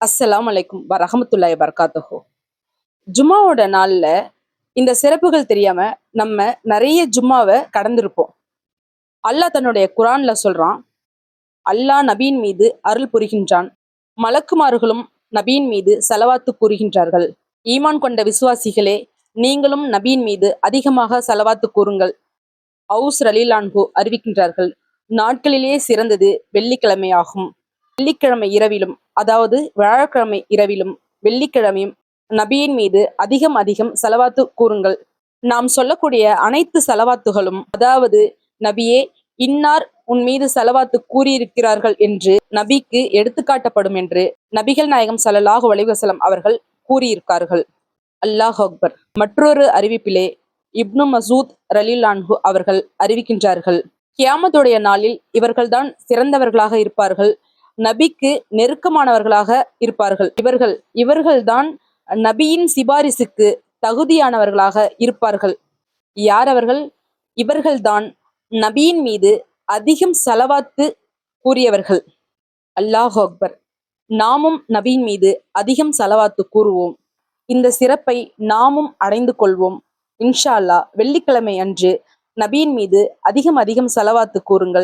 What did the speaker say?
அஸ்ஸலாமு அலைக்கும் வரஹமத்துல்லாஹி வபரகாத்துஹு. ஜும்மாவோட நாள்ல இந்த சிறப்புகள் தெரியாம நம்ம நிறைய ஜும்மாவை கடந்திருப்போம். அல்லாஹ் தன்னுடைய குரான்ல சொல்றான், அல்லாஹ் நபியின் மீது அருள் புரிகின்றான், மலக்குமார்களும் நபியின் மீது ஸலவாத்து கூறுகின்றார்கள். ஈமான் கொண்ட விசுவாசிகளே, நீங்களும் நபியின் மீது அதிகமாக ஸலவாத்து கூறுங்கள். அவுஸ் ரலியல்லாஹு அறிவிக்கின்றார்கள், நாட்களிலேயே சிறந்தது வெள்ளிக்கிழமையாகும். வெள்ளிக்கிழமை இரவிலும், அதாவது வியாழக்கிழமை இரவிலும் வெள்ளிக்கிழமையும் நபியின் மீது அதிகம் அதிகம் ஸலவாத்து கூறுங்கள். நாம் சொல்லக்கூடிய அனைத்து ஸலவாத்துகளும், அதாவது நபியே இன்னார் உன் மீது ஸலவாத்து கூறியிருக்கிறார்கள் என்று நபிக்கு எடுத்துக்காட்டப்படும் என்று நபிகள் நாயகம் ஸல்லல்லாஹு அலைஹி வஸல்லம் அவர்கள் கூறியிருக்கார்கள். அல்லாஹ் அக்பர். மற்றொரு அறிவிப்பிலே இப்னு மசூத் ரலியல்லாஹு அவர்கள் அறிவிக்கின்றார்கள், கியாமத்துடைய நாளில் இவர்கள்தான் சிறந்தவர்களாக இருப்பார்கள், நபிக்கு நெருக்கமானவர்களாக இருப்பார்கள். இவர்கள்தான் நபியின் சிபாரிசுக்கு தகுதியானவர்களாக இருப்பார்கள். யார் அவர்கள்? இவர்கள்தான் நபியின் மீது அதிகம் ஸலவாத்து கூறியவர்கள். அல்லாஹ் அக்பர். நாமும் நபியின் மீது அதிகம் ஸலவாத்து கூறுவோம். இந்த சிறப்பை நாமும் அடைந்து கொள்வோம். இன்ஷா அல்லாஹ். வெள்ளிக்கிழமை அன்று நபியின் மீது அதிகம் அதிகம் ஸலவாத்து கூறுங்கள்.